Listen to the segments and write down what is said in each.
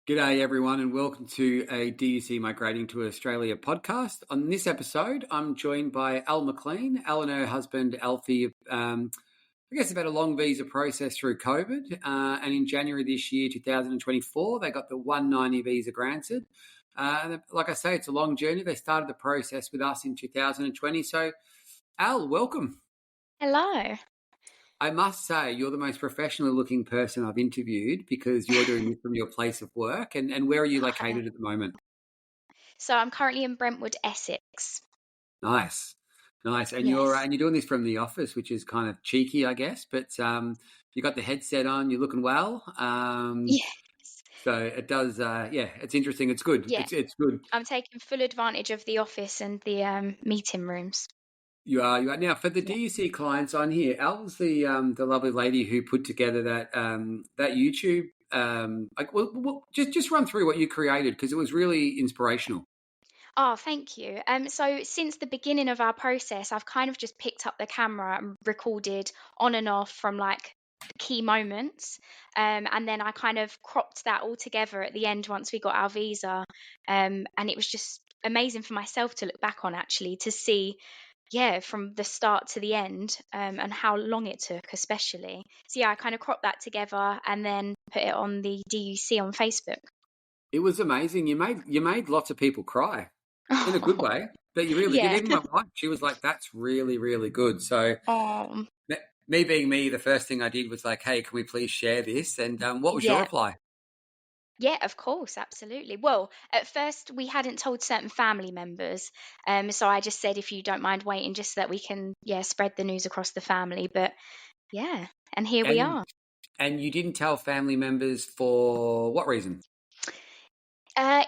G'day everyone and welcome to a DUC Migrating to Australia podcast. On this episode, I'm joined by Elle McLean. Elle and her husband Alfie, I guess, about a long visa process through COVID. And in January this year, 2024, they got the 190 visa granted. And like I say, it's a long journey. They started the process with us in 2020. So, Elle, welcome. Hello. I must say, you're the most professionally looking person I've interviewed because you're doing this from your place of work. And where are you located at the moment? So I'm currently in Brentwood, Essex. Nice. And you're Yes. doing this from the office, which is kind of cheeky, I guess. But you got the headset on. You're looking well. Yes. So it does. It's interesting. It's good. Yeah. It's good. I'm taking full advantage of the office and the meeting rooms. You are now for the Yeah. DUC clients on here. Al's the lovely lady who put together that YouTube. Just run through what you created because it was really inspirational. Oh, thank you. So since the beginning of our process, I've kind of just picked up the camera and recorded on and off from like the key moments. And then I kind of cropped that all together at the end once we got our visa. And it was just amazing for myself to look back on actually to see, yeah, from the start to the end, and how long it took, especially. So yeah, I kind of cropped that together and then put it on the DUC on Facebook. It was amazing. You made lots of people cry. In a good way, but you really did. Yeah. Even my wife, she was like, "That's really, really good." So, Um, me being me, the first thing I did was like, "Hey, can we please share this?" And what was your yeah. reply? Yeah, of course, absolutely. Well, at first we hadn't told certain family members, so I just said if you don't mind waiting, just so that we can, yeah, spread the news across the family. But yeah, and here we And are. you didn't tell family members for what reason?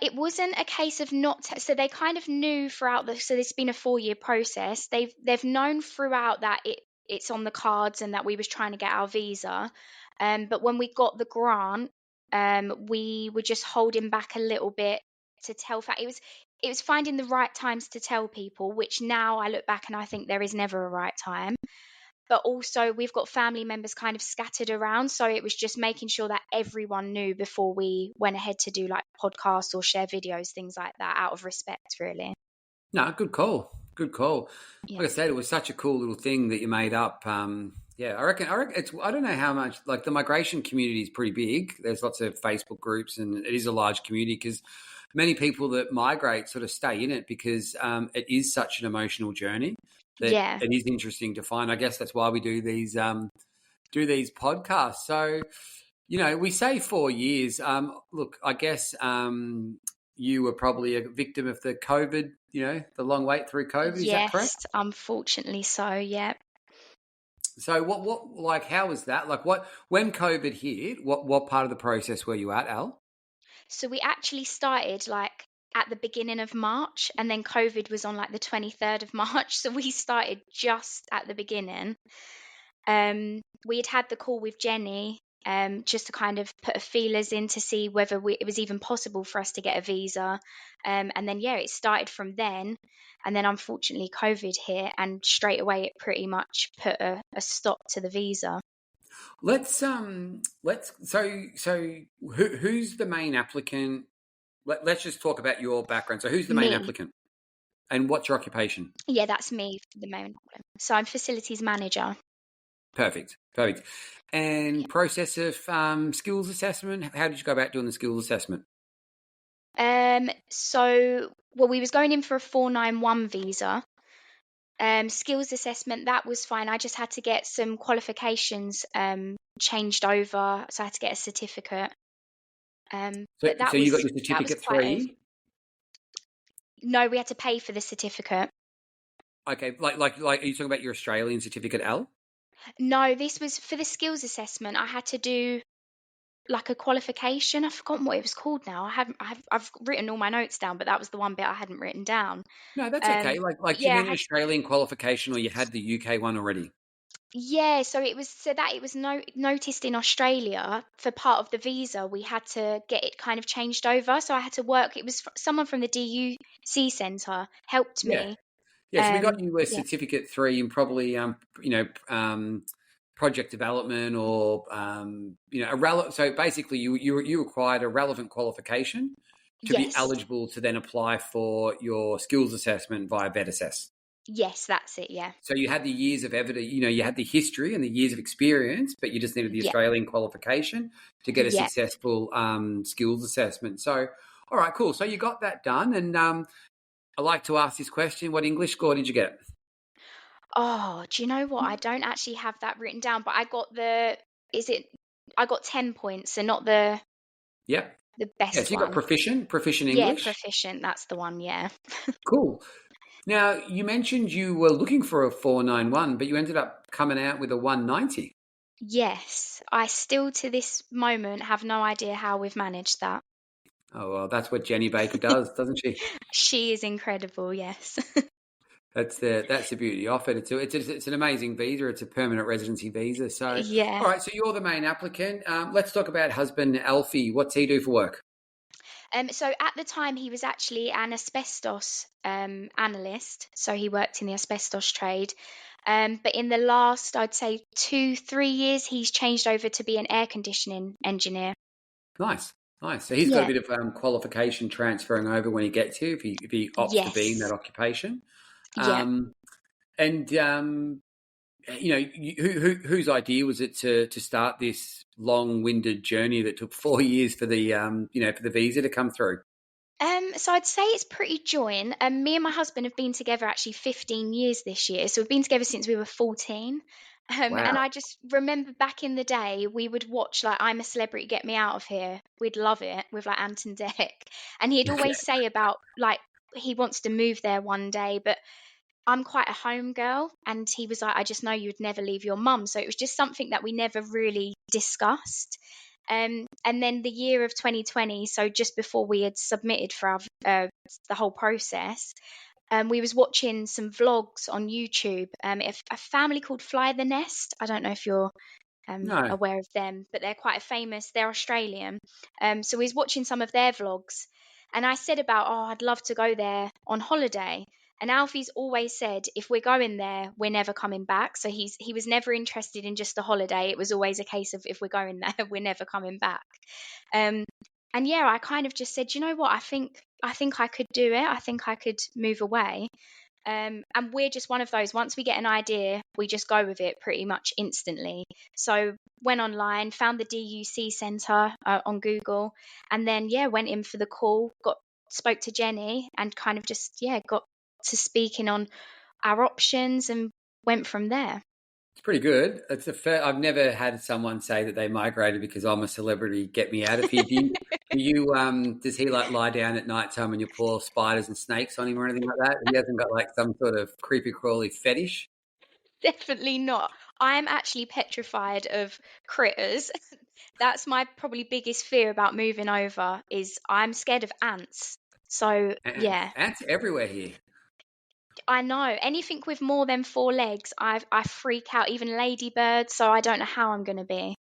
It wasn't a case of not, so they kind of knew throughout the, so it's been a 4 year process. They've known throughout that it's on the cards and that we was trying to get our visa. But when we got the grant, we were just holding back a little bit to tell. It was finding the right times to tell people, which now I look back and I think there is never a right time. But also we've got family members kind of scattered around, so it was just making sure that everyone knew before we went ahead to do like podcasts or share videos, things like that, out of respect, really. No, good call. Good call. Yeah. Like I said, it was such a cool little thing that you made up. Yeah, I reckon it's. I don't know how much. Like the migration community is pretty big. There's lots of Facebook groups, and it is a large community because many people that migrate sort of stay in it because it is such an emotional journey that Yeah. it is interesting to find. I guess that's why we do these podcasts. So, we say 4 years. Look, I guess you were probably a victim of the COVID. The long wait through COVID. Is that correct? Yes, unfortunately so, yeah. So like how was that? Like when COVID hit, what part of the process were you at, Al? So we actually started like at the beginning of March, and then COVID was on like the 23rd of March. So we started just at the beginning. We had the call with Jenny, just to kind of put a feelers in to see whether it was even possible for us to get a visa. And then, yeah, it started from then. And then unfortunately COVID hit, and straight away it pretty much put a stop to the visa. Who's the main applicant? Let's just talk about your background. So who's the main Me. applicant and what's your occupation? Yeah, that's me for the moment. So I'm facilities manager. Perfect. And process of skills assessment. How did you go about doing the skills assessment? Well, we was going in for a 491 visa. Skills assessment, that was fine. I just had to get some qualifications changed over, so I had to get a certificate. But So you got your certificate 3? No, we had to pay for the certificate. Okay, like are you talking about your Australian certificate, Al? No, this was for the skills assessment. I had to do like a qualification. I've forgotten what it was called now. I've written all my notes down, but that was the one bit I hadn't written down. No, that's okay. Do you Yeah, mean an Australian qualification or you had the UK one already? yeah, so it was noticed in Australia for part of the visa. We had to get it kind of changed over, so I had to work. It was someone from the DUC centre helped Yeah. me. Yeah, so we got you a Yeah, certificate 3 and probably project development or so basically you required a relevant qualification to be Yes. eligible to then apply for your skills assessment via Vet Assess. Yes, that's it. Yeah. So you had the years of evidence, you had the history and the years of experience, but you just needed the Yeah. Australian qualification to get a Yeah. successful skills assessment. So, all right, cool. So you got that done. And I like to ask this question. What English score did you get? Oh, do you know what? I don't actually have that written down, but I got I got 10 points, so not Yep. the Yeah, best so you got one. proficient Yeah, English. proficient. That's the one. Yeah. Cool. Now, you mentioned you were looking for a 491, but you ended up coming out with a 190. Yes. I still to this moment have no idea how we've managed that. Oh, well, that's what Jenny Baker does, doesn't she? She is incredible. Yes. That's the beauty of it. It's an amazing visa. It's a permanent residency visa. So, Yeah. all right. So you're the main applicant. Let's talk about husband Alfie. What's he do for work? So at the time, he was actually an asbestos analyst. So he worked in the asbestos trade. But in the last, I'd say 2, 3 years, he's changed over to be an air conditioning engineer. Nice, nice. So he's got a Yeah. bit of qualification transferring over when he gets here, if he opts to be in that Yes. occupation. Yeah. Um, and whose idea was it to start this long-winded journey that took 4 years for the for the visa to come through? So I'd say it's pretty joint. Me and my husband have been together actually 15 years this year. So we've been together since we were 14. And Wow. I just remember back in the day, we would watch like I'm a Celebrity, Get Me Out of Here. We'd love it with like Anton Deck. And he'd Okay. always say about like he wants to move there one day, but I'm quite a home girl. And he was like, I just know you'd never leave your mum. So it was just something that we never really discussed. And then the year of 2020, so just before we had submitted for our, the whole process, we was watching some vlogs on YouTube. A family called Fly the Nest. I don't know if you're No. aware of them, but they're quite famous. They're Australian. So we was watching some of their vlogs, and I said about, oh, I'd love to go there on holiday. And Alfie's always said, if we're going there, we're never coming back. So he was never interested in just a holiday. It was always a case of if we're going there, we're never coming back. Um, and yeah, I kind of just said, you know what, I think I could do it. I think I could move away. And we're just one of those. Once we get an idea, we just go with it pretty much instantly. So went online, found the DUC centre on Google, and then yeah, went in for the call. Spoke to Jenny, and kind of just got to speaking on our options, and went from there. It's pretty good. I've never had someone say that they migrated because I'm a celebrity. Get me out of here. Does he like lie down at night time and you pour spiders and snakes on him or anything like that? He hasn't got like some sort of creepy crawly fetish. Definitely not. I'm actually petrified of critters. That's my probably biggest fear about moving over is I'm scared of ants. So yeah, Ants everywhere here. I know anything with more than four legs, I freak out. Even ladybirds. So I don't know how I'm going to be.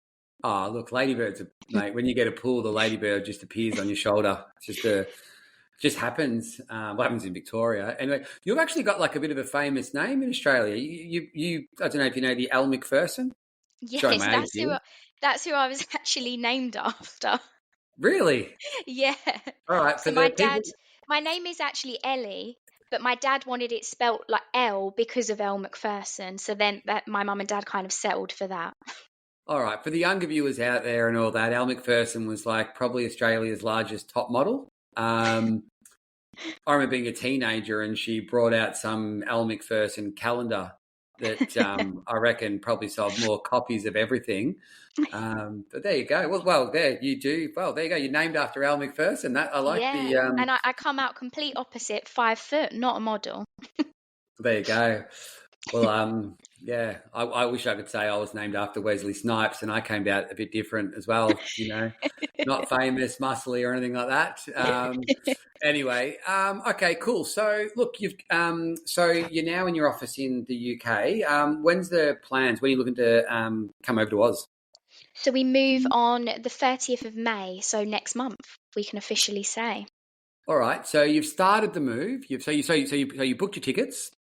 Oh, look, ladybirds, mate. When you get a pull, the ladybird just appears on your shoulder. Just happens. What happens in Victoria? Anyway, you've actually got like a bit of a famous name in Australia. You I don't know if you know the Elle McPherson. Showing Yes, my age here. that's who I was actually named after. Really? Yeah. All right. For So the people. my name is actually Ellie, but my dad wanted it spelt like L because of Elle McPherson. So then that my mum and dad kind of settled for that. All right. For the younger viewers out there and all that, Elle McPherson was like probably Australia's largest top model. I remember being a teenager and she brought out some Elle McPherson calendar that I reckon probably sold more copies of everything. But there you go. Well, there you do. Well, there you go. You're named after Elle McPherson. That I like Yeah. the. And I come out complete opposite, 5 foot, not a model. There you go. Well, yeah. I wish I could say I was named after Wesley Snipes, and I came out a bit different as well. Not famous, muscly, or anything like that. Anyway, okay, cool. So, look, so you're now in your office in the UK. When's the plans? When are you looking to come over to Oz? So we move on the 30th of May, so next month we can officially say. All right. So you've started the move. So you booked your tickets.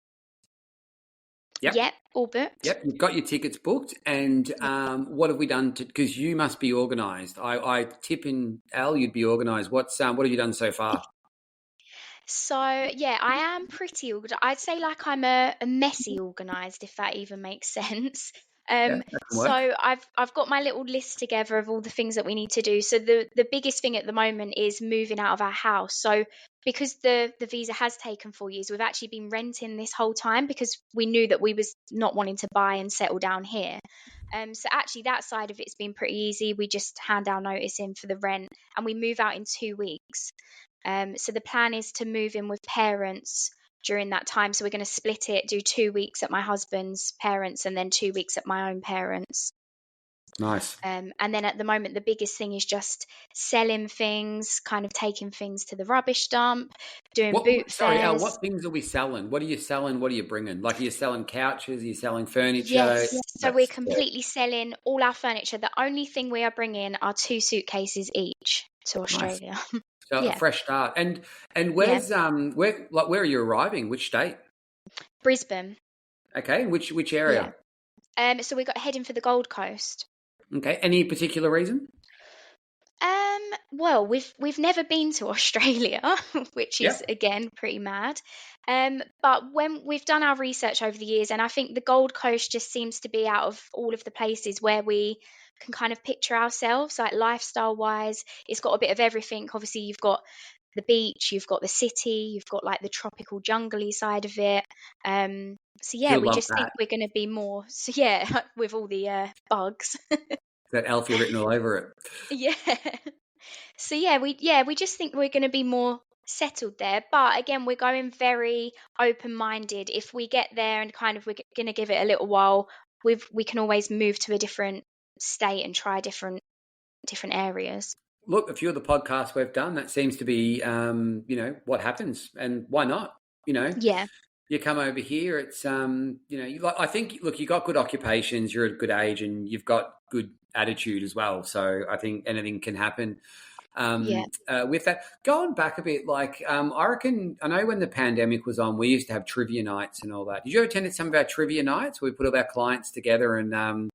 Yep. Yep, all booked. Yep. You've got your tickets booked. And what have we done because you must be organised. I tip in Al, you'd be organised. What have you done so far? So yeah, I am pretty organized. I'd say like I'm a messy organized, if that even makes sense. Yeah, that can So work. I've got my little list together of all the things that we need to do. So the biggest thing at the moment is moving out of our house. So because the visa has taken 4 years, we've actually been renting this whole time because we knew that we was not wanting to buy and settle down here. So actually that side of it's been pretty easy. We just hand our notice in for the rent and we move out in 2 weeks. So the plan is to move in with parents during that time. So we're going to split it, do 2 weeks at my husband's parents and then 2 weeks at my own parents. Nice. And then at the moment, the biggest thing is just selling things, kind of taking things to the rubbish dump, doing boot Sorry, Al, fairs. what things are we selling? What are you selling? What are you bringing? Like, are you selling couches? Are you selling furniture? Yes. So we're That's completely selling all our furniture. The only thing we are bringing are 2 suitcases each to nice. Australia. So a Yeah. fresh start. And Yeah. where are you arriving? Which state? Brisbane. Okay, which Yeah. area? So we got heading for the Gold Coast. Okay, any particular reason? Well, we've never been to Australia, which is Yep. again pretty mad. But when we've done our research over the years, and I think the Gold Coast just seems to be out of all of the places where we can kind of picture ourselves, like lifestyle wise, it's got a bit of everything. Obviously, you've got the beach, you've got the city, you've got like the tropical jungly side of it. So yeah, You'll we love just think that. we're going to be more. So yeah, with all the bugs. That Alfie written all over it. Yeah. So yeah, we just think we're going to be more settled there. But again, we're going very open-minded. If we get there and kind of we're going to give it a little while, we can always move to a different state and try different areas. Look, a few of the podcasts we've done, that seems to be, what happens, and why not? You know, Yeah, you come over here. It's, I think, look, you got good occupations, you're at a good age, and you've got good attitude as well. So I think anything can happen. yeah. With that, going back a bit, like I reckon, I know when the pandemic was on, we used to have trivia nights and all that. Did you ever attend some of our trivia nights where we put all our clients together? And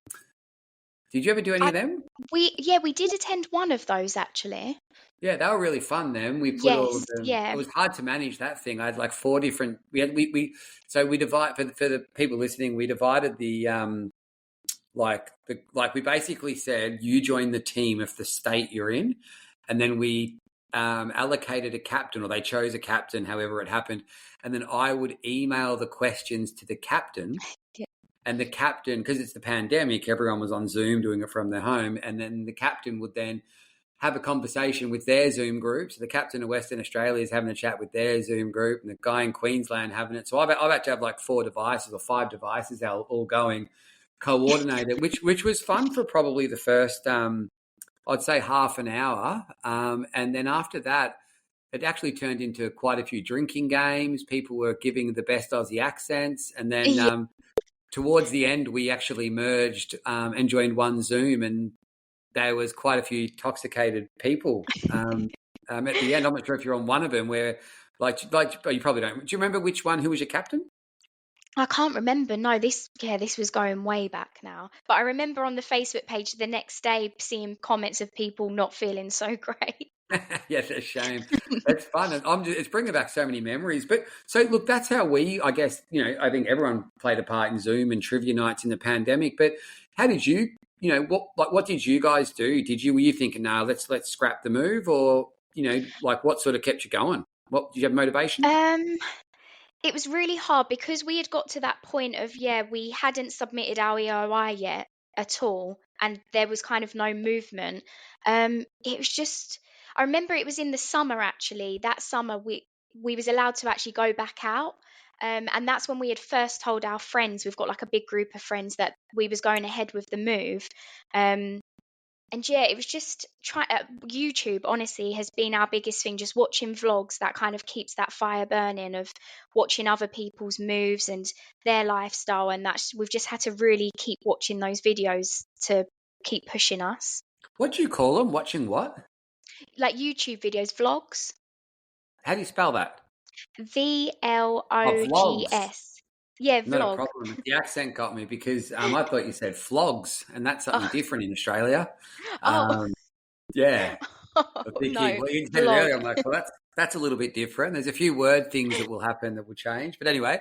did you ever do any I of them? we did attend one of those actually. Yeah, they were really fun. Then we put all of Yes, them. It yeah. was hard to manage that thing. I had like four different. So we divide for the people listening. We divided the we basically said you join the team of the state you're in, and then we allocated a captain, or they chose a captain, however it happened, and then I would email the questions to the captain, Yeah. and the captain, because it's the pandemic, everyone was on Zoom doing it from their home, and then the captain would then have a conversation with their Zoom group. So the captain of Western Australia is having a chat with their Zoom group, and the guy in Queensland having it. So I've had to have like 4 devices or 5 devices all going coordinated, which was fun for probably the first, I'd say half an hour. And then after that, it actually turned into quite a few drinking games. People were giving the best Aussie accents. And then Yeah. towards the end, we actually merged and joined one Zoom, and there was quite a few intoxicated people at the end. I'm not sure if you're on one of them where, you probably don't. Do you remember which one? Who was your captain? I can't remember. No, this was going way back now. But I remember on the Facebook page the next day seeing comments of people not feeling so great. Yeah, it's a shame. It's fun. And it's bringing back so many memories. But so look, that's how we, I guess, I think everyone played a part in Zoom and trivia nights in the pandemic. But how did you, what did you guys do? Were you thinking, no, let's scrap the move, or what sort of kept you going? What did you have motivation? Um, it was really hard because we had got to that point of, yeah, we hadn't submitted our EOI yet at all, and there was kind of no movement. It was just, I remember it was in the summer actually. That summer we was allowed to actually go back out. And that's when we had first told our friends, we've got like a big group of friends, that we was going ahead with the move. Um, and yeah, it was just YouTube, honestly, has been our biggest thing. Just watching vlogs that kind of keeps that fire burning of watching other people's moves and their lifestyle. And we've just had to really keep watching those videos to keep pushing us. What do you call them? Watching what? Like YouTube videos, vlogs, How do you spell that? Oh, vlogs. VLOGS. Yeah, Not a vlog. problem. The accent got me because I thought you said flogs, and that's something Oh, different in Australia. oh, Um, yeah, I'm thinking, no, well, you said it vlog. earlier. I'm like, well, that's a little bit different. There's a few word things that will happen that will change. But anyway,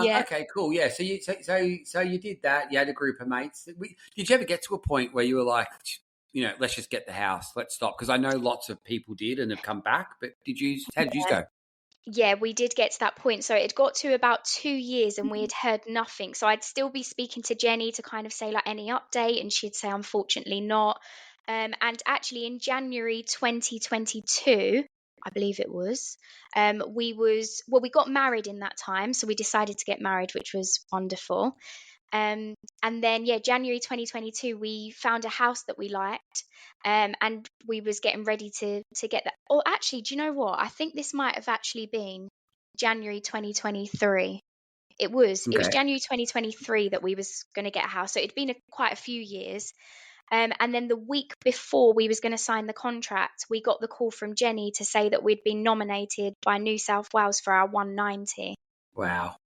Yeah. okay, cool. Yeah, so you did that. You had a group of mates. Did you ever get to a point where you were like, let's just get the house, let's stop? Because I know lots of people did and have come back. But how did you go? Yeah, we did get to that point. So it got to about 2 years and we had heard nothing. So I'd still be speaking to Jenny to kind of say like any update, and she'd say unfortunately not. And actually in January 2022, I believe it was, we got married in that time, so we decided to get married, which was wonderful. And then yeah, January 2022, we found a house that we liked, and we was getting ready to get that. Or actually, do you know what? I think this might have actually been January 2023. It was Okay. January 2023 that we was going to get a house. So it'd been quite a few years. And then the week before we was going to sign the contract, we got the call from Jenny to say that we'd been nominated by New South Wales for our 190. Wow.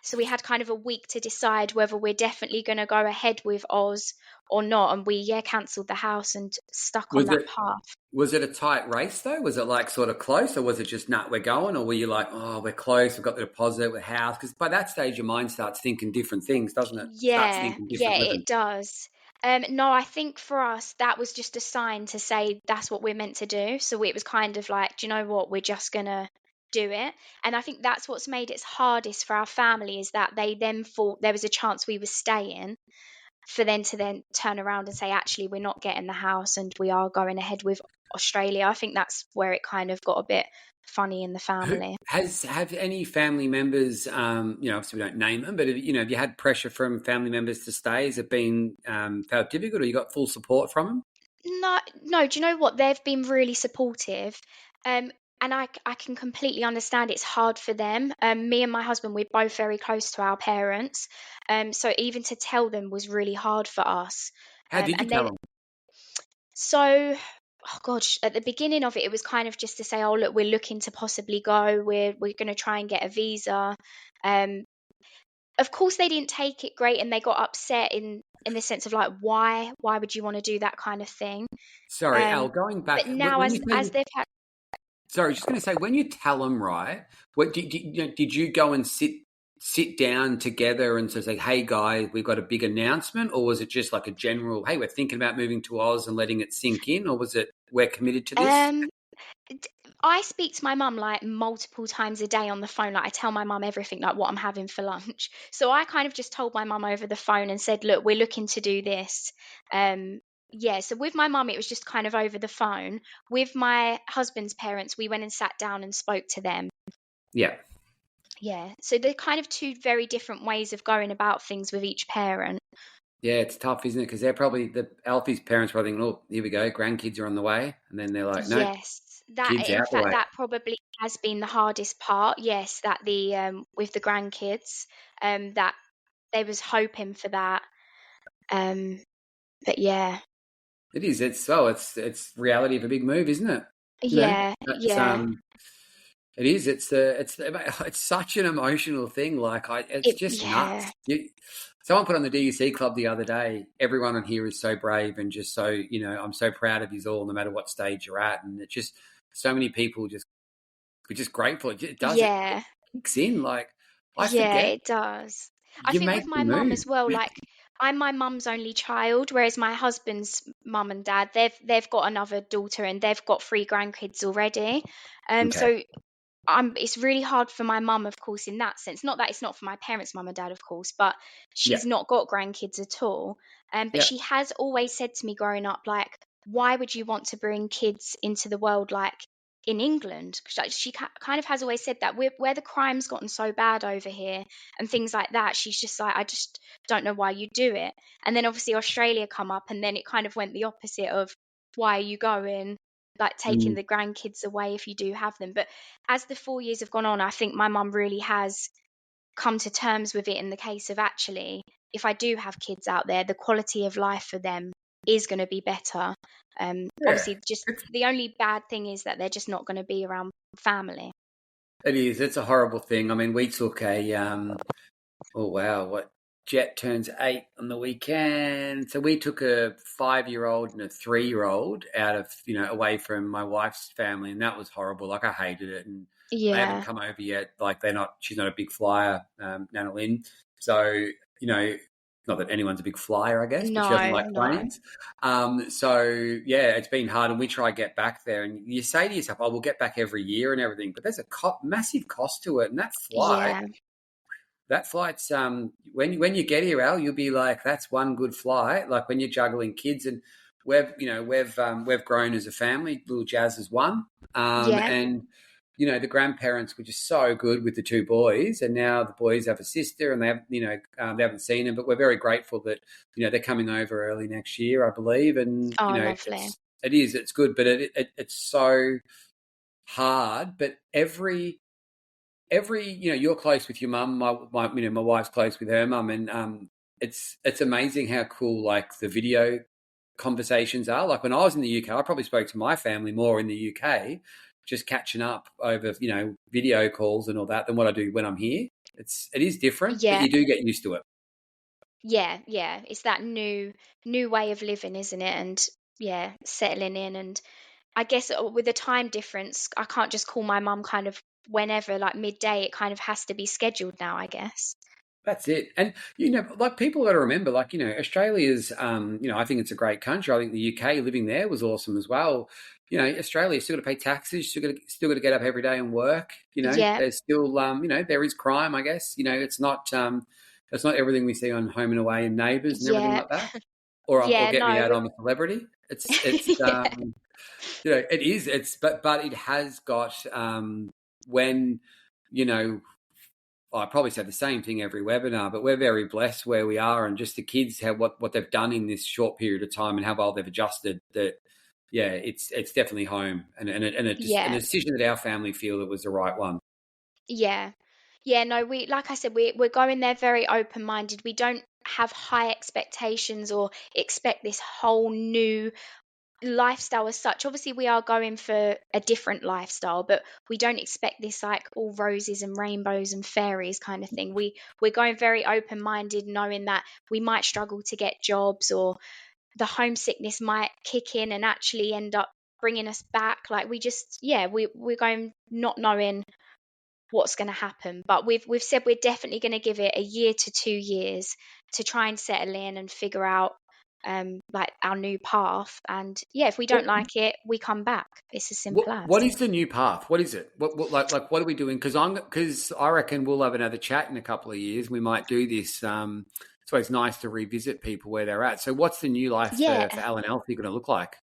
So we had kind of a week to decide whether we're definitely going to go ahead with Oz or not. And we, yeah, cancelled the house and stuck on Was that it path. was it a tight race though? Was it like sort of close, or was it just nut, we're going? Or were you like, oh, we're close, we've got the deposit, we're house? Because by that stage, your mind starts thinking different things, doesn't it? Starts Yeah, thinking yeah, different living. it does. No, I think for us, that was just a sign to say that's what we're meant to do. So it was kind of like, do you know what? We're just going to do it. And I think that's what's made it hardest for our family is that they then thought there was a chance we were staying, for them to then turn around and say, actually, we're not getting the house and we are going ahead with Australia. I think that's where it kind of got a bit funny in the Who family. have any family members? Obviously we don't name them, but have you had pressure from family members to stay? Has it been felt difficult, or you got full support from them? No, no, do you know what? They've been really supportive. Um, and I can completely understand it's hard for them. Me and my husband, we're both very close to our parents. So even to tell them was really hard for us. How did you And tell then them? So, oh gosh, at the beginning of it, it was kind of just to say, oh look, we're looking to possibly go. We're going to try and get a visa. Um, of course, they didn't take it great, and they got upset in the sense of like, why would you want to do that kind of thing? Sorry, Al. Um, Going but back, now, when you as say, they've had, sorry, just going to say, when you tell them, right? What did you go and sit down together and say, hey guys, we've got a big announcement, or was it just like a general, hey, we're thinking about moving to Oz and letting it sink in, or was it we're committed to this? um, d- I speak to my mum like multiple times a day on the phone. Like I tell my mum everything, like what I'm having for lunch. So I kind of just told my mum over the phone and said, "Look, we're looking to do this." Um, yeah. So with my mum, it was just kind of over the phone. With my husband's parents, we went and sat down and spoke to them. Yeah. Yeah. So they're kind of two very different ways of going about things with each parent. Yeah, it's tough, isn't it? Because they're probably Alfie's parents probably thinking, oh, here we go, grandkids are on the way, and then they're like, no, Yes, that kids in out the fact way. that probably has been the hardest part. Yes, that the with the grandkids, that they was hoping for that. Um, but yeah, It is. It's reality of a big move, isn't it? yeah, That's yeah. It is. It's such an emotional thing. Like it's just nuts. Yeah, Someone put on the DUC club the other day. Everyone on here is so brave and just so I'm so proud of you all, no matter what stage you're at. And it's just so many people just we're just grateful. It does it yeah, kicks in. Like I yeah. forget It does. I you think make with the my mum move. as well. Like I'm my mum's only child, whereas my husband's mum and dad, they've got another daughter and they've got three grandkids already. Okay. So it's really hard for my mum, of course, in that sense. Not that it's not for my parents' mum and dad, of course, but Yeah. she's not got grandkids at all. But Yeah. she has always said to me growing up, like, why would you want to bring kids into the world, like in England? 'Cause, like, she kind of has always said that where the crime's gotten so bad over here and things like that. She's just like, I just don't know why you do it. And then obviously Australia come up, and then it kind of went the opposite of why are you going? Like taking Mm. the grandkids away if you do have them. But as the 4 years have gone on, I think my mum really has come to terms with it in the case of actually, if I do have kids out there, the quality of life for them is going to be better. Yeah. Obviously, just the only bad thing is that they're just not going to be around family. It is. It's a horrible thing. I mean, we took Oh wow! What Jet turns 8 on the weekend, so we took a 5-year-old and a 3-year-old out of away from my wife's family, and that was horrible. Like I hated it, and they haven't Yeah. come over yet. Like they're not. She's not a big flyer, Nana Lynn. So you know, not that anyone's a big flyer, I guess, but she doesn't No, like no. planes. So yeah, it's been hard, and we try to get back there. And you say to yourself, "Oh, we'll get back every year and everything," but there's a massive cost to it, and Yeah. that flight's when you get here, Al, you'll be like, that's one good flight. Like when you're juggling kids, and we've grown as a family. Little Jazz is one, Yeah. and the grandparents were just so good with the two boys, and now the boys have a sister, and they have they haven't seen them, but we're very grateful that they're coming over early next year, I believe, and Oh, lovely. it's good, but it's so hard. But every you're close with your mum, my wife's close with her mum, and it's amazing how cool like the video conversations are. Like when I was in the UK, I probably spoke to my family more in the UK, just catching up over video calls and all that, than what I do when I'm here. It is different, but Yeah. you do get used to it. Yeah, yeah. It's that new way of living, isn't it? And yeah, settling in. And I guess with the time difference, I can't just call my mum kind of whenever, like midday. It kind of has to be scheduled now, I guess. That's it. And, like people got to remember, like, Australia's, I think it's a great country. I think the UK living there was awesome as well. Australia still got to pay taxes, still got to get up every day and work. Yeah, There's still, there is crime, I guess. It's not everything we see on Home and Away and Neighbours and everything yeah, like that. Or yeah. Get Me No, Out, I'm a Celebrity. yeah, It is. But it has got, when, you know, I probably say the same thing every webinar, but we're very blessed where we are, and just the kids have what they've done in this short period of time and how well they've adjusted. That yeah, it's definitely home, and a yeah, decision that our family feel that was the right one. yeah, yeah. No, we like I said, we're going there very open minded. We don't have high expectations or expect this whole new lifestyle as such. Obviously, we are going for a different lifestyle, but we don't expect this like all roses and rainbows and fairies kind of thing. We're going very open minded, knowing that we might struggle to get jobs, or the homesickness might kick in and actually end up bringing us back. Like we just, yeah, we're going not knowing what's going to happen, but we've said we're definitely going to give it a year to 2 years to try and settle in and figure out like our new path. And yeah, if we don't What like it, we come back. It's as simple as. what is the new path? What is it? What what are we doing? Because I reckon we'll have another chat in a couple of years. We might do this. So it's nice to revisit people where they're at. So what's the new life Yeah. for Al and Alfie going to look like?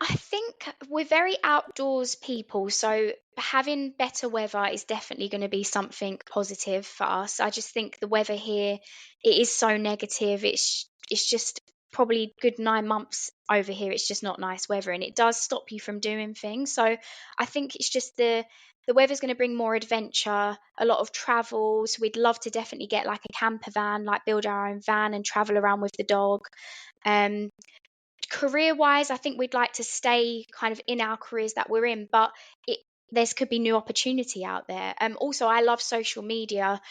I think we're very outdoors people, so having better weather is definitely going to be something positive for us. I just think the weather here, it is so negative. It's just probably good 9 months over here. It's just not nice weather, and it does stop you from doing things. So I think it's just the weather's going to bring more adventure, a lot of travel. So we'd love to definitely get like a camper van, like build our own van and travel around with the dog. Um, Career wise, I think we'd like to stay kind of in our careers that we're in, but it there's could be new opportunity out there. Also, I love social media,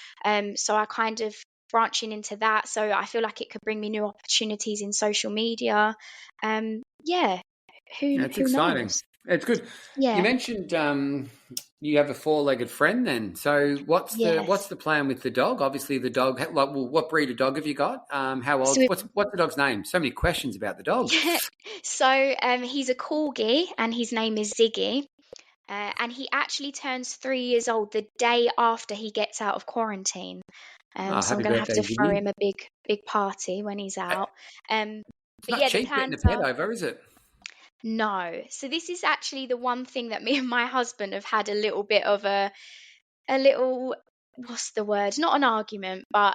so I kind of branching into that. So I feel like it could bring me new opportunities in social media. Yeah, Yeah, who it's who exciting. knows? It's good. You Yeah, mentioned you have a four-legged friend then. So what's yes. the plan with the dog? Obviously the dog like well, what breed of dog have you got? How So old? What's the dog's name? So many questions about the dog. yeah, so he's a corgi, and his name is Ziggy. And he actually turns 3 years old the day after he gets out of quarantine. Oh, So I'm happy going to have birthday, to throw Ziggy. him a big party when he's Uh, out. Um, It's but not yeah, the cheap getting a plans pet are over, is it? no. So this is actually the one thing that me and my husband have had a little bit of a little, what's the word? Not an argument, but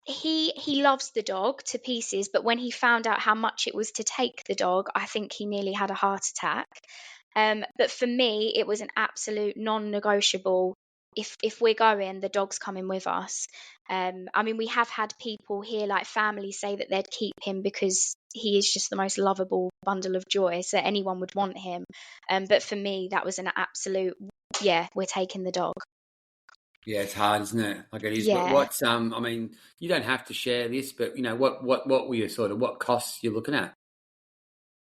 he loves the dog to pieces, but when he found out how much it was to take the dog, I think he nearly had a heart attack. But for me, it was an absolute non-negotiable. If we're going, the dog's coming with us. I mean, we have had people here, like family, say that they'd keep him because he is just the most lovable bundle of joy. So anyone would want him. But for me, that was an absolute, yeah, we're taking the dog. Yeah, it's hard, isn't it? Like it is. Yeah. What's I mean, you don't have to share this, but what were you sort of what costs you're looking at?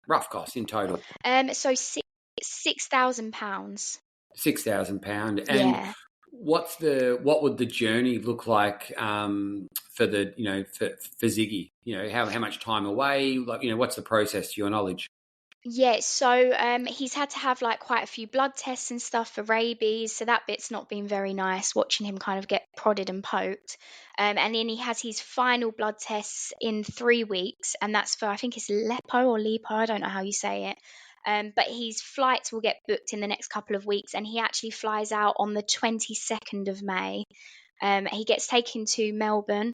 Rough costs in total. So £6,000. £6,000. And Yeah. what would the journey look like for the for Ziggy? How much time away? Like what's the process to your knowledge? Yeah, so he's had to have like quite a few blood tests and stuff for rabies, so that bit's not been very nice watching him kind of get prodded and poked. And then he has his final blood tests in 3 weeks, and that's for I think it's Lepo or Lipo, I don't know how you say it. But his flights will get booked in the next couple of weeks, and he actually flies out on the 22nd of May. He gets taken to Melbourne,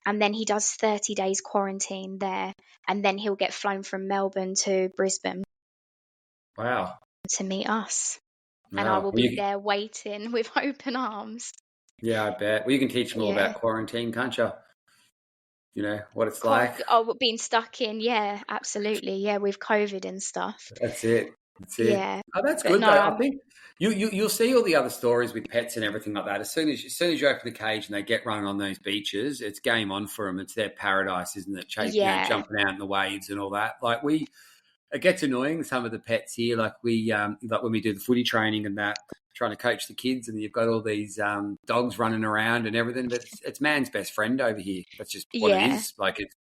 and then he does 30 days quarantine there, and then he'll get flown from Melbourne to Brisbane Wow. to meet us, and I Wow. will be there waiting with open arms. Yeah, I bet. Well, you can teach them all Yeah. about quarantine, can't you? You know what it's like. Oh, being stuck in, yeah, absolutely, yeah, with COVID and stuff. That's it. That's it. Yeah, Oh, that's but good no, though. I think you'll see all the other stories with pets and everything like that. As soon as you open the cage and they get running on those beaches, it's game on for them. It's their paradise, isn't it? yeah, Jumping out in the waves and all that. Like it gets annoying. Some of the pets here, like like when we do the footy training and that, trying to coach the kids, and you've got all these dogs running around and everything. But it's man's best friend over here. That's just what it yeah, is. Like it's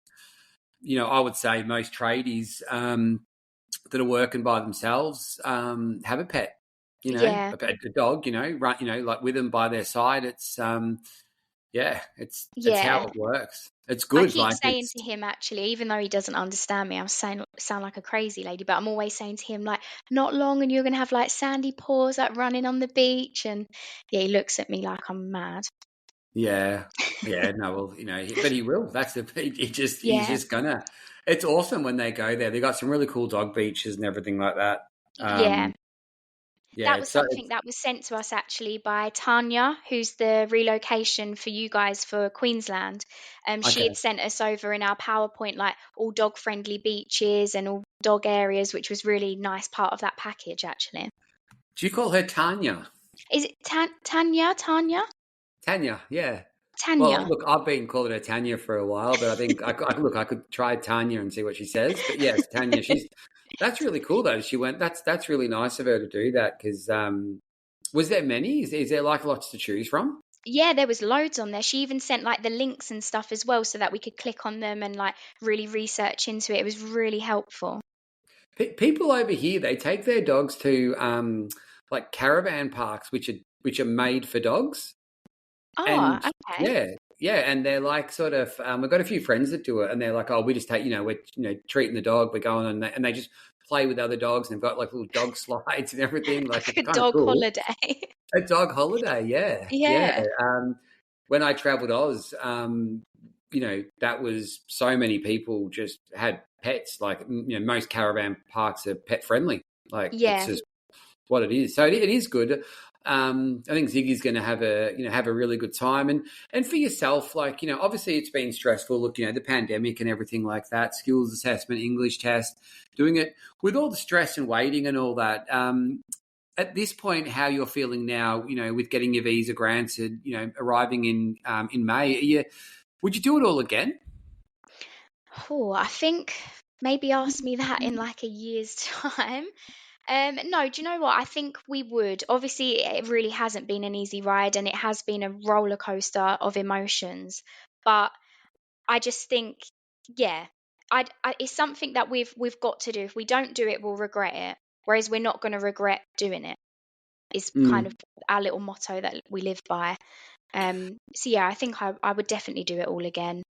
I would say most tradies that are working by themselves have a pet. yeah, A dog. Run. Like with them by their side. It's yeah, it's how yeah. it works. It's I good. keep Like saying it's to him, actually, even though he doesn't understand me, I'm saying sound like a crazy lady, but I'm always saying to him, like, not long and you're gonna have like sandy paws like running on the beach, and yeah, he looks at me like I'm mad. Yeah, yeah, no, well, but he will. That's the he's Yeah, just gonna. It's awesome when they go there. They got some really cool dog beaches and everything like that. yeah. Yeah, That was it's so something that was sent to us actually by Tanya, who's the relocation for you guys for Queensland. She okay. had sent us over in our PowerPoint like all dog friendly beaches and all dog areas, which was really nice part of that package actually. Do you call her Tanya? Is it Tanya? Tanya? Tanya, yeah. Well, Tanya. look, I've been calling her Tanya for a while, but I think I could try Tanya and see what she says. But yes, Tanya, that's really cool though. She went. That's really nice of her to do that because was there many? Is there like lots to choose from? Yeah, there was loads on there. She even sent like the links and stuff as well so that we could click on them and like really research into it. It was really helpful. People over here, they take their dogs to like caravan parks, which are made for dogs, Oh, and okay. yeah, yeah, and they're like sort of. We've got a few friends that do it, and they're like, "Oh, we just take, we're treating the dog, we're going and they just play with other dogs, and they've got like little dog slides and everything. Like Like it's a kind of dog cool. holiday. A dog holiday, yeah, yeah. Yeah. When I travelled Oz, that was so many people just had pets. Like most caravan parks are pet friendly. Like it's Yeah. just what it is. So it is good. I think Ziggy's going to have a really good time, and for yourself, like obviously it's been stressful. Look, the pandemic and everything like that, skills assessment, English test, doing it with all the stress and waiting and all that. At this point, how you're feeling now, with getting your visa granted, arriving in May, would you do it all again? Oh, I think maybe ask me that in like a year's time. No, do you know what? I think we would. Obviously, it really hasn't been an easy ride and it has been a roller coaster of emotions. But I just think, yeah, it's something that we've got to do. If we don't do it, we'll regret it. Whereas we're not going to regret doing it. Is kind of Mm. our little motto that we live by. So yeah, I think I would definitely do it all again.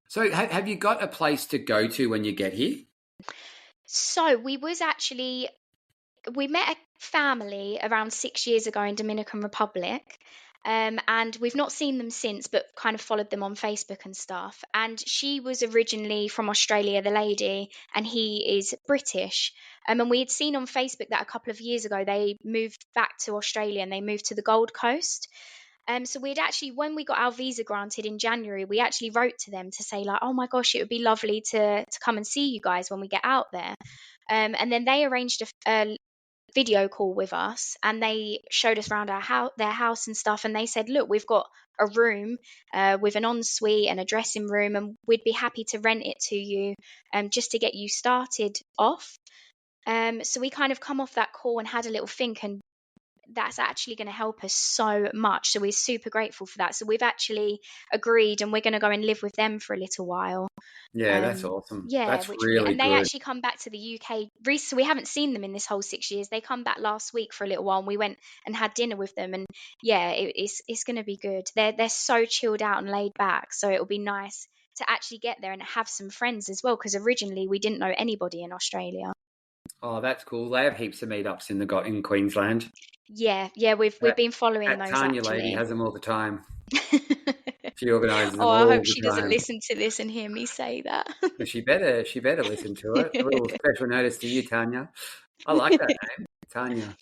So, have you got a place to go to when you get here? So we met a family around 6 years ago in Dominican Republic. And we've not seen them since, but kind of followed them on Facebook and stuff. And she was originally from Australia, the lady, and he is British. And we had seen on Facebook that a couple of years ago they moved back to Australia and they moved to the Gold Coast. So we'd actually, when we got our visa granted in January, we actually wrote to them to say like, oh my gosh, it would be lovely to come and see you guys when we get out there. And then they arranged video call with us, and they showed us around their house and stuff, and they said, look, we've got a room with an ensuite and a dressing room, and we'd be happy to rent it to you just to get you started off. So we kind of come off that call and had a little think, and that's actually going to help us so much. So we're super grateful for that. So we've actually agreed, and we're going to go and live with them for a little while. Yeah, that's awesome. Yeah, That's which will be, really and they good. actually come back to the UK recently. We haven't seen them in this whole 6 years. They come back last week for a little while, and we went and had dinner with them. And yeah, it's going to be good. They're so chilled out and laid back. So it'll be nice to actually get there and have some friends as well. Because originally we didn't know anybody in Australia. Oh, that's cool. They have heaps of meetups in Queensland. Yeah, we've That, been following that those Tanya lady actually. has them all the time. She organises Oh, them I all hope the she doesn't time. listen to this and hear me say that. But she better listen to it. A little special notice to you, Tanya. I like that name, Tanya.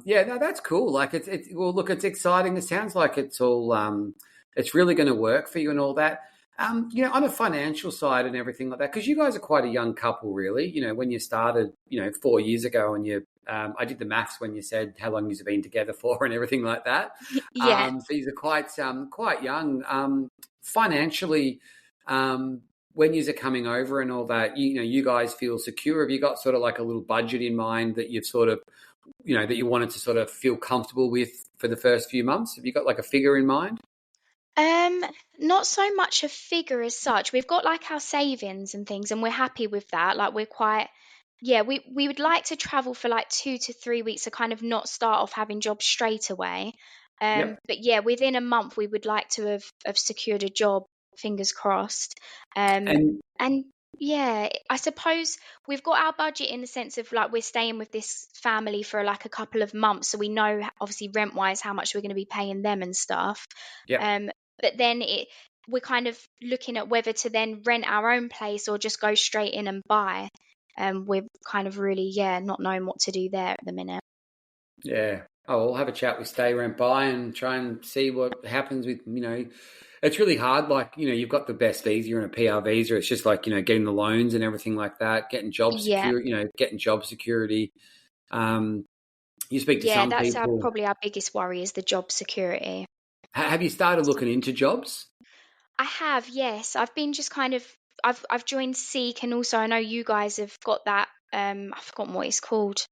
Yeah, no, that's cool. Like it's well, look, it's exciting. It sounds like it's all it's really going to work for you and all that. On a financial side and everything like that, because you guys are quite a young couple, really. When you started, 4 years ago, and I did the maths when you said how long you've been together for and everything like that. Yeah. So you're quite young. Financially, when you're coming over and all that, you guys feel secure. Have you got sort of like a little budget in mind that you've sort of, that you wanted to sort of feel comfortable with for the first few months? Have you got like a figure in mind? Um, Not so much a figure as such. We've got like our savings and things, and we're happy with that. Like we're quite, yeah, we would like to travel for like 2 to 3 weeks to kind of not start off having jobs straight away. Yep. But yeah, within a month we would like to have secured a job, fingers crossed. And And yeah, I suppose we've got our budget in the sense of like we're staying with this family for like a couple of months, so we know obviously rent wise how much we're going to be paying them and stuff. yep. Um, but then we're kind of looking at whether to then rent our own place or just go straight in and buy. We're kind of really, yeah, not knowing what to do there at the minute. Yeah. Oh, we'll have a chat with Stay Rent Buy and try and see what happens with, it's really hard. Like, you've got the best visa, you're on a PR visa. It's just like, getting the loans and everything like that, getting job Yeah, security, getting job security. Um, you speak to yeah, some that's people. probably our biggest worry is the job security. Have you started looking into jobs? I have, yes. I've been just kind of I've joined Seek, and also I know you guys have got that I've forgotten what it's called.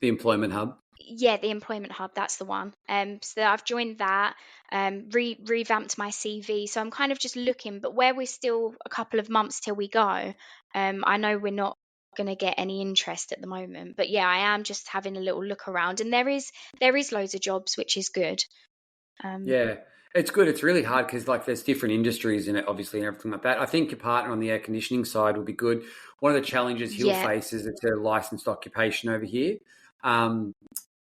The Employment Hub? Yeah, the Employment Hub, that's the one. So I've joined that, revamped my CV. So I'm kind of just looking, but where we're still a couple of months till we go, I know we're not going to get any interest at the moment. But yeah, I am just having a little look around, and there is loads of jobs, which is good. Um, Yeah, it's good. It's really hard because like there's different industries in it, obviously, and everything like that. I think your partner on the air conditioning side will be good. One of the challenges he'll yeah, face is it's a licensed occupation over here, um,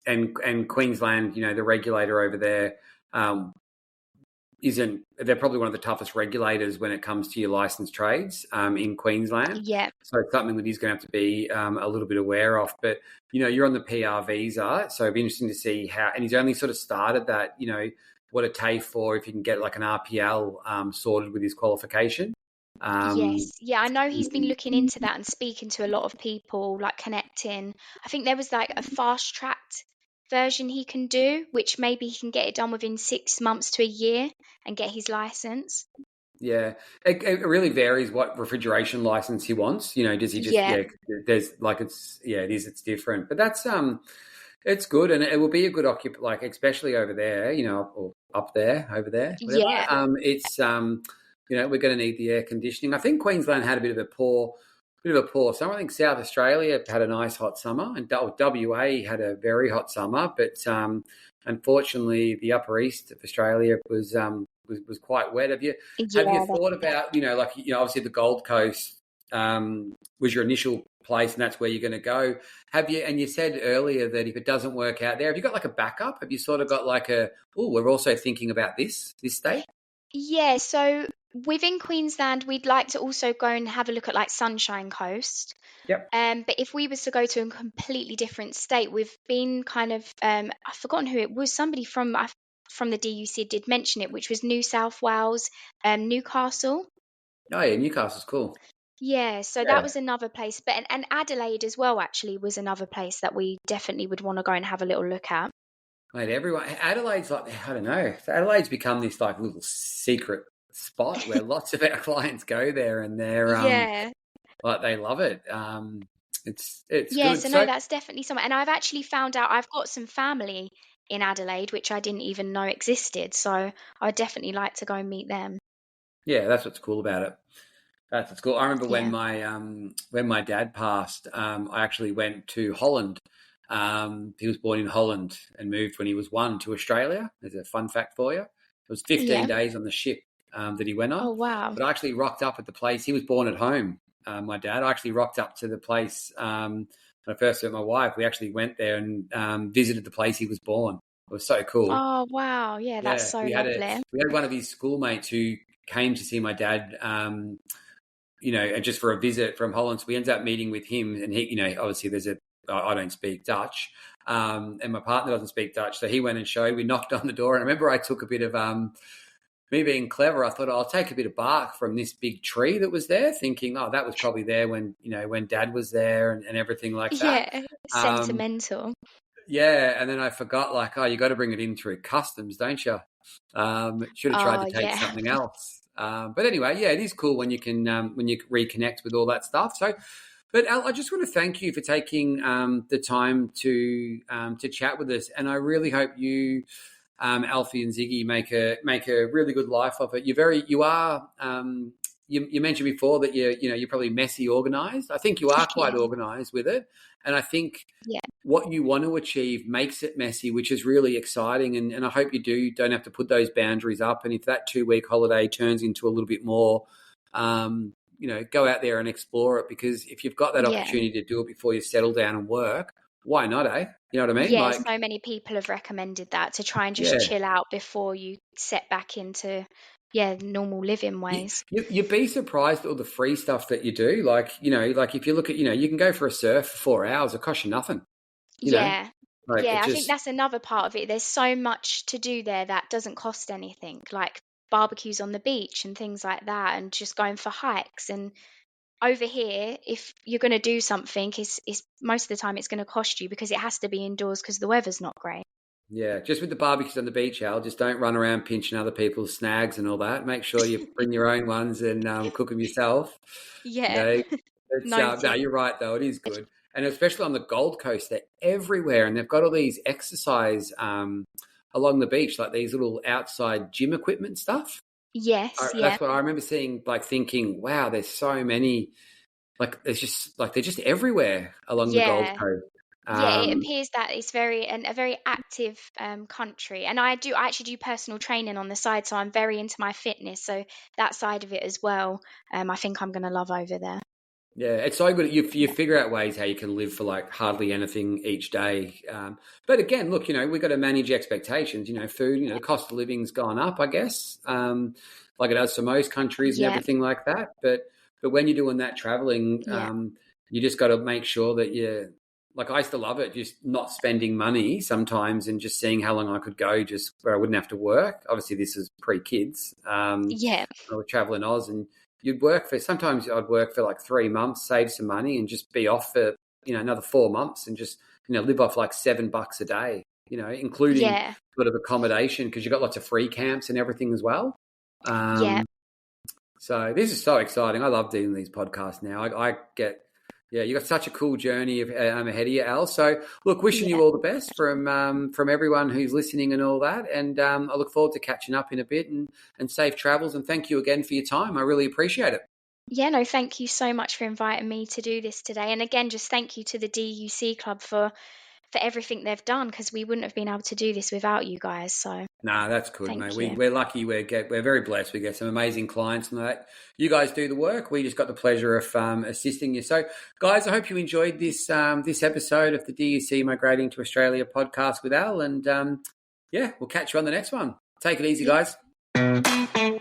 and Queensland, the regulator over there um, isn't. They're probably one of the toughest regulators when it comes to your licensed trades in Queensland. yeah, So it's something that he's going to have to be a little bit aware of. But you're on the PR visa, so it'd be interesting to see how. And he's only sort of started that. What it TAFE for if you can get like an RPL sorted with his qualification. Um, yes, yeah. I know he's been looking into that and speaking to a lot of people, like connecting. I think there was like a fast tracked version he can do, which maybe he can get it done within 6 months to a year and get his license. yeah, it really varies what refrigeration license he wants. Does he just Yeah, There's like it is. It's different, but that's it's good, and it will be a good like especially over there, or up there, over there, whatever. yeah, We're going to need the air conditioning. I think Queensland had a bit of a poor summer. I think South Australia had a nice hot summer, and WA had a very hot summer. But unfortunately, the upper east of Australia was quite wet. Have you yeah. thought about obviously the Gold Coast was your initial place, and that's where you're going to go. Have you? And you said earlier that if it doesn't work out there, have you got like a backup? Have you sort of got like we're also thinking about this state? Yeah, so within Queensland, we'd like to also go and have a look at like Sunshine Coast. Yep. But if we was to go to a completely different state, we've been kind of I've forgotten who it was. Somebody from the DUC did mention it, which was New South Wales, Newcastle. Oh yeah, Newcastle's cool. Yeah, so that Yeah. was another place, but and Adelaide as well actually was another place that we definitely would want to go and have a little look at. Mate, everyone, Adelaide's like, I don't know. Adelaide's become this like little secret spot where lots of our clients go there and they're Yeah. like they love it. It's Yeah, good. so no, So that's definitely somewhere. And I've actually found out I've got some family in Adelaide, which I didn't even know existed. So I'd definitely like to go and meet them. yeah, that's what's cool about it. That's what's cool. I remember Yeah. when my dad passed, I actually went to Holland. He was born in Holland and moved when he was 1 to Australia. There's a fun fact for you. It was 15 Yeah. days on the ship that he went on. Oh, wow. But I actually rocked up at the place. He was born at home, my dad. I actually rocked up to the place when I first met my wife. We actually went there and visited the place he was born. It was so cool. Oh, wow. Yeah, that's Yeah, so lovely. we had one of his schoolmates who came to see my dad, and just for a visit from Holland. So we ended up meeting with him, and he, obviously I don't speak Dutch, and my partner doesn't speak Dutch, so he went and showed. We knocked on the door, and I remember I took a bit of me being clever. I thought I'll take a bit of bark from this big tree that was there, thinking, oh, that was probably there when Dad was there and everything like that. Yeah, Um, sentimental. yeah, and then I forgot, like, oh, you got to bring it in through customs, don't you? Should have tried Oh, to take yeah. something else. But anyway, yeah, it is cool when you can when you reconnect with all that stuff. So, but Al, I just want to thank you for taking the time to chat with us, and I really hope you, Alfie and Ziggy, make a really good life of it. You mentioned before that you're probably messy organised. I think you are quite Yeah. organised with it, and I think Yeah. what you want to achieve makes it messy, which is really exciting. And I hope you don't have to put those boundaries up. And if that 2-week holiday turns into a little bit more, go out there and explore it, because if you've got that Yeah. opportunity to do it before you settle down and work, why not, eh? You know what I mean? Yeah, Like, so many people have recommended that to try and just yeah. chill out before you set back into, yeah, normal living ways. You'd be surprised at all the free stuff that you do. Like if you look at, you can go for a surf for 4 hours, it costs you nothing, you know? Yeah. Like Yeah, it I think just, that's another part of it. There's so much to do there that doesn't cost anything, like barbecues on the beach and things like that, and just going for hikes. And over here, if you're going to do something, it's most of the time it's going to cost you because it has to be indoors because the weather's not great. yeah, just with the barbecues on the beach, Al, just don't run around pinching other people's snags and all that. Make sure you bring your own ones and cook them yourself. You Yeah, know, it's no, noted. you're right though. It is good, and especially on the Gold Coast, they're everywhere, and they've got all these exercise along the beach, like these little outside gym equipment stuff. Yes, yeah, That's what I remember seeing, like thinking, wow, there's so many. Like there's just like they're just everywhere along the Gold yeah. Coast. Yeah, it Um, appears that it's a very active country, and I actually do personal training on the side, so I'm very into my fitness. So that side of it as well, I think I'm going to love over there. Yeah, it's so good. You Yeah, figure out ways how you can live for like hardly anything each day. But again, look, we've got to manage expectations. Food, the cost of living's gone up, I guess, like it does for most countries and yeah, everything like that. But when you're doing that traveling, yeah, you just got to make sure that you, like I used to love it, just not spending money sometimes and just seeing how long I could go, just where I wouldn't have to work. Obviously, this is pre-kids. yeah, I would travel in Oz, and sometimes I'd work for like 3 months, save some money, and just be off for another 4 months, and just live off like $7 a day, including yeah, sort of accommodation, because you've got lots of free camps and everything as well. yeah, Um, so this is so exciting. I love doing these podcasts now. I get, yeah, you got such a cool journey ahead of you, Al. So look, wishing yeah. you all the best from everyone who's listening and all that. And I look forward to catching up in a bit, and safe travels. And thank you again for your time. I really appreciate it. Yeah, no, thank you so much for inviting me to do this today. And again, just thank you to the DUC Club for everything they've done because we wouldn't have been able to do this without you guys. So Nah, that's good, mate. thank you. We're lucky. We're very blessed. We get some amazing clients, and that you guys do the work. We just got the pleasure of assisting you. So, guys, I hope you enjoyed this episode of the DUC Migrating to Australia podcast with Al. And yeah, we'll catch you on the next one. Take it easy, Yeah. guys.